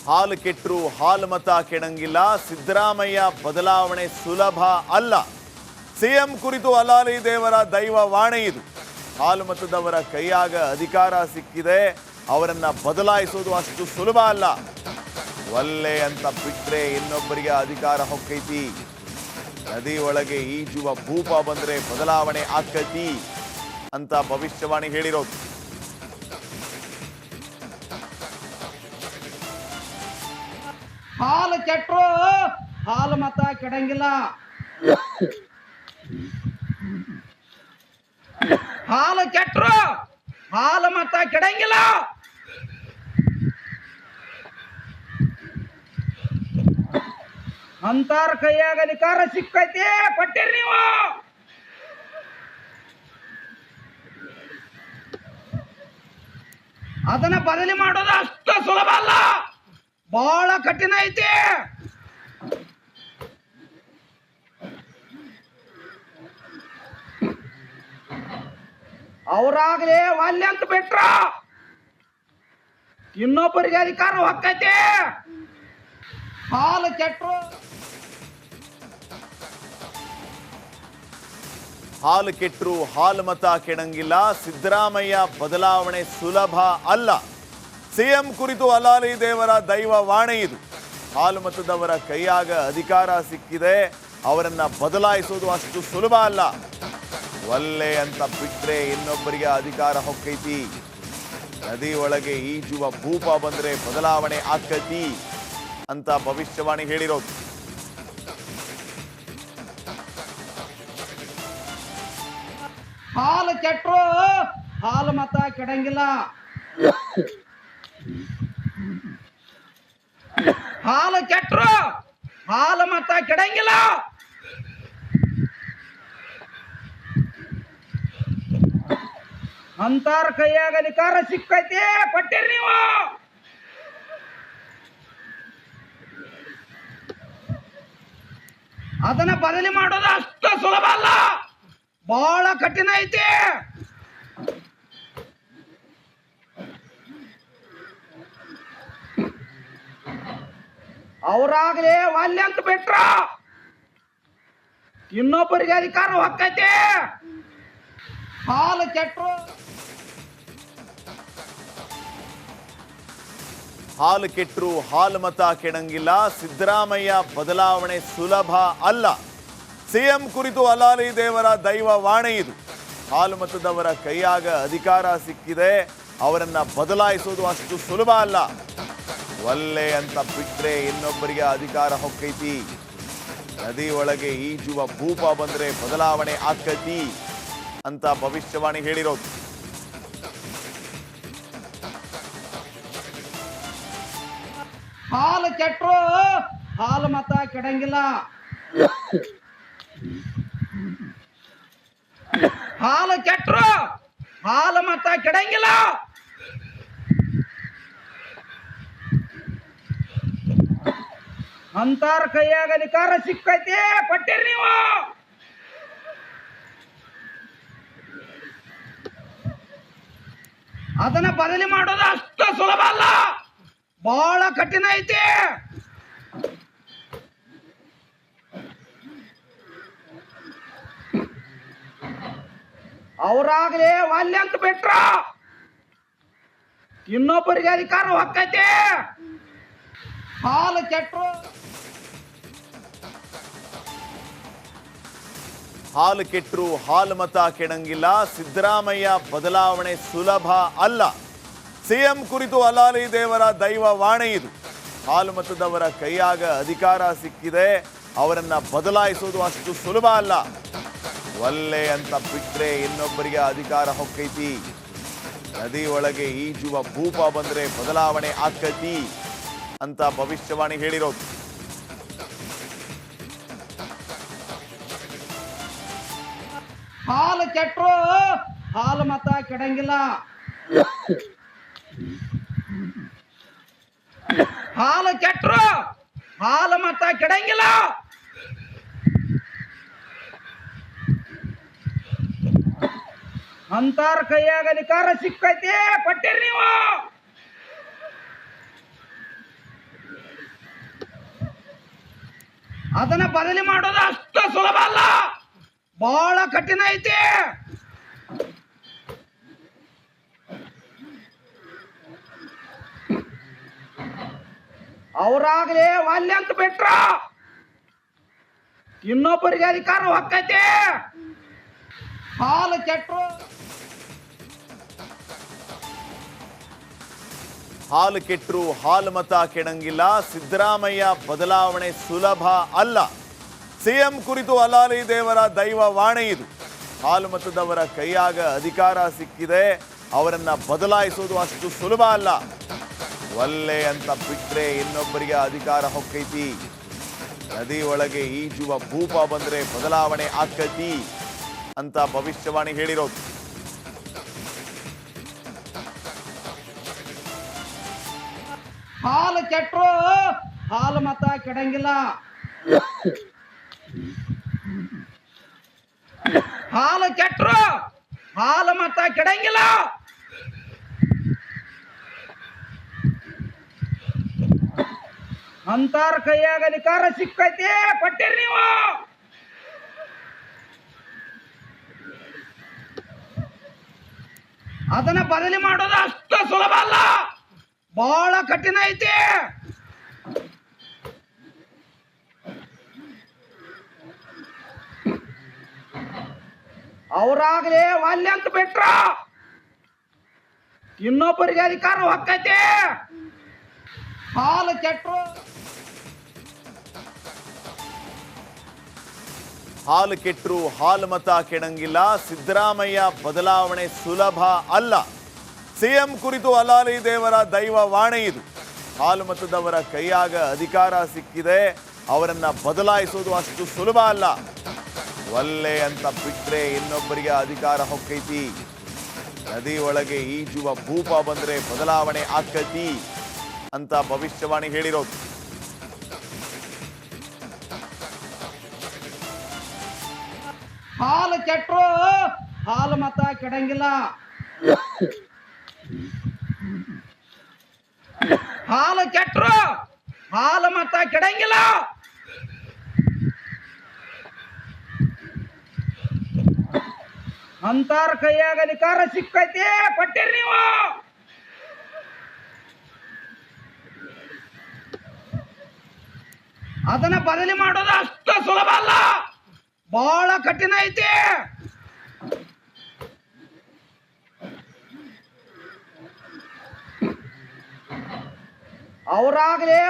ಹಾಲು ಕೆಟ್ಟರು ಹಾಲು ಮತ ಕೆಡಂಗಿಲ್ಲ. ಸಿದ್ದರಾಮಯ್ಯ ಬದಲಾವಣೆ ಸುಲಭ ಅಲ್ಲ. ಸಿಎಂ ಕುರಿತು ಅಲಾಲಿ ದೇವರ ದೈವ ವಾಣೆ ಇದು. ಹಾಲು ಮತದವರ ಕೈಯಾಗ ಅಧಿಕಾರ ಸಿಕ್ಕಿದೆ, ಅವರನ್ನ ಬದಲಾಯಿಸೋದು ಅಷ್ಟು ಸುಲಭ ಅಲ್ಲ. ಒಲ್ಲೆ ಅಂತ ಬಿಟ್ರೆ ಇನ್ನೊಬ್ಬರಿಗೆ ಅಧಿಕಾರ ಹೊಕ್ಕೈತಿ. ನದಿ ಒಳಗೆ ಈಜುವ ಭೂಪ ಬಂದ್ರೆ ಬದಲಾವಣೆ ಆಕ್ಕೈತಿ ಅಂತ ಭವಿಷ್ಯವಾಣಿ ಹೇಳಿರೋದು. ಹಾಲು ಕೆಟ್ಟರು ಹಾಲು ಮತ ಕೆಡಂಗಿಲ್ಲ. ಹಾಲು ಕೆಟ್ಟರು ಹಾಲು ಮತ ಕೆಡಂಗಿಲ್ಲ. ಅಂತಾರ ಕೈಯಾಗ ಅಧಿಕಾರ ಸಿಕ್ಕೈತಿ, ಕೊಟ್ಟಿರಿ ನೀವು. ಅದನ್ನ ಬದಲಿ ಮಾಡೋದು ಅಷ್ಟು ಸುಲಭ ಅಲ್ಲ, ಬಹಳ ಕಠಿಣ ಐತಿ. ಅವರಾಗಲೇ ವಾಲ್ಯ ಅಂತ ಬಿಟ್ರ ಇನ್ನೊಬ್ಬರಿಗೆ ಅಧಿಕಾರ ಹೊಕ್ಕೈತಿ. ಹಾಲು ಕೆಟ್ಟರು ಹಾಲು ಕೆಟ್ಟರು ಹಾಲು ಮತ ಕೆಡಂಗಿಲ್ಲ. ಸಿದ್ದರಾಮಯ್ಯ ಬದಲಾವಣೆ ಸುಲಭ ಅಲ್ಲ. ಸಿಎಂ ಕುರಿತು ಅಲಾಲಿ ದೇವರ ದೈವ ವಾಣೆ ಇದು. ಹಾಲು ಮತದವರ ಕೈಯಾಗ ಅಧಿಕಾರ ಸಿಕ್ಕಿದೆ, ಅವರನ್ನ ಬದಲಾಯಿಸೋದು ಅಷ್ಟು ಸುಲಭ ಅಲ್ಲ. ಒಲ್ಲೆ ಅಂತ ಬಿಟ್ರೆ ಇನ್ನೊಬ್ಬರಿಗೆ ಅಧಿಕಾರ ಹೊಕ್ಕೈತಿ. ನದಿ ಒಳಗೆ ಈಜುವ ಭೂಪ ಬಂದ್ರೆ ಬದಲಾವಣೆ ಆಕ್ಕೈತಿ ಅಂತ ಭವಿಷ್ಯವಾಣಿ ಹೇಳಿರೋದು. ಹಾಲು ಕೆಟ್ಟರು ಹಾಲು ಮತ ಕೆಡಂಗಿಲ್ಲ. ಹಾಲು ಕೆಟ್ಟರು ಹಾಲು ಮತ ಕೆಡಂಗಿಲ್ಲ. ಅಂತಾರ ಕೈಯಾಗ ಅಧಿಕಾರ ಸಿಕ್ಕೈತಿ, ಕೊಟ್ಟಿರಿ ನೀವು. ಅದನ್ನ ಬದಲಿ ಮಾಡೋದು ಅಷ್ಟು ಸುಲಭ ಅಲ್ಲ, ಬಹಳ ಕಠಿಣ ಐತಿ. ಅವರಾಗಲೇ ವಾಲ್ಯ ಅಂತ ಬಿಟ್ರ ಇನ್ನೊಬ್ಬರಿಗೆ ಅಧಿಕಾರ ಹೊಕ್ಕೈತಿ. ಹಾಲು ಕೆಟ್ಟರು ಹಾಲು ಕೆಟ್ಟರು ಹಾಲು ಮತ ಕೆಡಂಗಿಲ್ಲ. ಸಿದ್ದರಾಮಯ್ಯ ಬದಲಾವಣೆ ಸುಲಭ ಅಲ್ಲ. ಸಿಎಂ ಕುರಿತು ಅಲಾಲಿ ದೇವರ ದೈವ ವಾಣೆ ಇದು. ಹಾಲು ಮತದವರ ಕೈಯಾಗ ಅಧಿಕಾರ ಸಿಕ್ಕಿದೆ, ಅವರನ್ನ ಬದಲಾಯಿಸೋದು ಅಷ್ಟು ಸುಲಭ ಅಲ್ಲ. ಒಲ್ಲೆ ಅಂತ ಬಿಟ್ರೆ ಇನ್ನೊಬ್ಬರಿಗೆ ಅಧಿಕಾರ ಹೊಕ್ಕೈತಿ. ನದಿ ಒಳಗೆ ಈಜುವ ಭೂಪ ಬಂದ್ರೆ ಬದಲಾವಣೆ ಆಕ್ಕೈತಿ ಅಂತ ಭವಿಷ್ಯವಾಣಿ ಹೇಳಿರೋದು. ಹಾಲು ಕೆಟ್ಟರು ಹಾಲು ಮತ ಕೆಡಂಗಿಲ್ಲ. ಹಾಲು ಕೆಟ್ಟರು ಹಾಲು ಮತ ಕೆಡಂಗಿಲ್ಲ. ಅಂತಾರ ಕೈಯಾಗ ಅಧಿಕಾರ ಸಿಕ್ಕೈತಿ, ಕೊಟ್ಟಿರಿ ನೀವು. ಅದನ್ನ ಬದಲಿ ಮಾಡೋದು ಅಷ್ಟು ಸುಲಭ ಅಲ್ಲ, ಬಹಳ ಕಠಿಣ ಐತಿ. ಅವರಾಗಲೇ ವಾಲ್ಯ ಅಂತ ಬಿಟ್ರ ಇನ್ನೊಬ್ಬರಿಗೆ ಅಧಿಕಾರ ಹೊಕ್ಕೈತಿ. ಹಾಲು ಕೆಟ್ಟರು ಹಾಲು ಕೆಟ್ಟರು ಹಾಲು ಮತ ಕೆಡಂಗಿಲ್ಲ. ಸಿದ್ದರಾಮಯ್ಯ ಬದಲಾವಣೆ ಸುಲಭ ಅಲ್ಲ. ಸಿಎಂ ಕುರಿತು ಅಲಾಲಿ ದೇವರ ದೈವ ವಾಣೆ ಇದು. ಹಾಲು ಮತದವರ ಕೈಯಾಗ ಅಧಿಕಾರ ಸಿಕ್ಕಿದೆ, ಅವರನ್ನ ಬದಲಾಯಿಸೋದು ಅಷ್ಟು ಸುಲಭ ಅಲ್ಲ. ಒಲ್ಲೆ ಅಂತ ಬಿಟ್ರೆ ಇನ್ನೊಬ್ಬರಿಗೆ ಅಧಿಕಾರ ಹೊಕ್ಕೈತಿ. ನದಿ ಒಳಗೆ ಈಜುವ ಭೂಪ ಬಂದ್ರೆ ಬದಲಾವಣೆ ಆಕ್ಕೈತಿ ಅಂತ ಭವಿಷ್ಯವಾಣಿ ಹೇಳಿರೋದು. ಹಾಲು ಕೆಟ್ಟರು ಹಾಲು ಮತ ಕೆಡಂಗಿಲ್ಲ. ಹಾಲು ಕೆಟ್ಟರು ಹಾಲು ಮತ ಕೆಡಂಗಿಲ್ಲ. ಅಂತಾರ ಕೈಯಾಗ ಅಧಿಕಾರ ಸಿಕ್ಕೈತಿ, ಕೊಟ್ಟಿರಿ ನೀವು. ಅದನ್ನ ಬದಲಿ ಮಾಡೋದು ಅಷ್ಟ ಸುಲಭ ಅಲ್ಲ, ಬಹಳ ಕಠಿಣ ಐತಿ. ಅವ್ರಾಗ್ಲೇ ವಾಲ್ಯ ಅಂತ ಬಿಟ್ರ ಇನ್ನೊಬ್ಬರಿಗೆ ಅಧಿಕಾರ ಹೊಕ್ಕೈತಿ. ಹಾಲು ಕೆಟ್ಟರು ಹಾಲು ಕೆಟ್ಟರು ಹಾಲು ಮತ ಕೆಡಂಗಿಲ್ಲ. ಸಿದ್ದರಾಮಯ್ಯ ಬದಲಾವಣೆ ಸುಲಭ ಅಲ್ಲ. ಸಿಎಂ ಕುರಿತು ಅಲಾಲಿ ದೇವರ ದೈವ ವಾಣೆ ಇದು. ಹಾಲು ಮತದವರ ಕೈಯಾಗ ಅಧಿಕಾರ ಸಿಕ್ಕಿದೆ, ಅವರನ್ನ ಬದಲಾಯಿಸೋದು ಅಷ್ಟು ಸುಲಭ ಅಲ್ಲ. ಒಲ್ಲೆ ಅಂತ ಬಿಟ್ರೆ ಇನ್ನೊಬ್ಬರಿಗೆ ಅಧಿಕಾರ ಹೊಕ್ಕೈತಿ. ನದಿ ಒಳಗೆ ಈಜುವ ಭೂಪ ಬಂದ್ರೆ ಬದಲಾವಣೆ ಆಕ್ಕೈತಿ ಅಂತ ಭವಿಷ್ಯವಾಣಿ ಹೇಳಿರೋದು. ಹಾಲು ಕೆಟ್ಟರು ಹಾಲು ಮತ ಕೆಡಂಗಿಲ್ಲ. ಹಾಲು ಕೆಟ್ಟರು ಹಾಲು ಮತ ಕೆಡಂಗಿಲ್ಲ. ಅಂತಾರ ಕೈಯಾಗ ಅಧಿಕಾರ ಸಿಕ್ಕೈತಿ, ಪಟ್ಟಿರಿ ನೀವು. ಅದನ್ನ ಬದಲಿ ಮಾಡೋದು ಅಷ್ಟ ಸುಲಭ ಅಲ್ಲ, ಬಹಳ ಕಠಿಣ ಐತಿ. ಅವ್ರಾಗ್ಲೇ ವಾಲ್ಯ ಅಂತ ಬಿಟ್ರ ಇನ್ನೊಬ್ಬರಿಗೆ ಅಧಿಕಾರ ಹೊಕ್ಕೈತಿ. ಹಾಲು ಕೆಟ್ಟರು ಹಾಲು ಕೆಟ್ಟರು ಹಾಲು ಮತ ಕೆಡಂಗಿಲ್ಲ. ಸಿದ್ದರಾಮಯ್ಯ ಬದಲಾವಣೆ ಸುಲಭ ಅಲ್ಲ. ಸಿಎಂ ಕುರಿತು ಅಲಾಲಿ ದೇವರ ದೈವ ವಾಣೆ ಇದು. ಹಾಲು ಮತದವರ ಕೈಯಾಗ ಅಧಿಕಾರ ಸಿಕ್ಕಿದೆ, ಅವರನ್ನ ಬದಲಾಯಿಸೋದು ಅಷ್ಟು ಸುಲಭ ಅಲ್ಲ. ಒಲ್ಲೆ ಅಂತ ಬಿಟ್ರೆ ಇನ್ನೊಬ್ಬರಿಗೆ ಅಧಿಕಾರ ಹೊಕ್ಕೈತಿ. ನದಿ ಒಳಗೆ ಈಜುವ ಭೂಪ ಬಂದ್ರೆ ಬದಲಾವಣೆ ಆಕ್ಕೈತಿ ಅಂತ ಭವಿಷ್ಯವಾಣಿ ಹೇಳಿರೋದು. ಹಾಲು ಕೆಟ್ಟರು ಹಾಲು ಮತ ಕೆಡಂಗಿಲ್ಲ. ಹಾಲು ಕೆಟ್ಟರು ಹಾಲು ಮತ ಕೆಡಂಗಿಲ್ಲ. ಅಂತಾರ ಕೈಯಾಗ ಅಧಿಕಾರ ಸಿಕ್ಕೈತಿ, ಪಟ್ಟಿರಿ ನೀವು. ಅದನ್ನ ಬದಲಿ ಮಾಡೋದು ಅಷ್ಟ ಸುಲಭ ಅಲ್ಲ, ಬಹಳ ಕಠಿಣ ಐತಿ. ಅವ್ರಾಗ್ಲೇ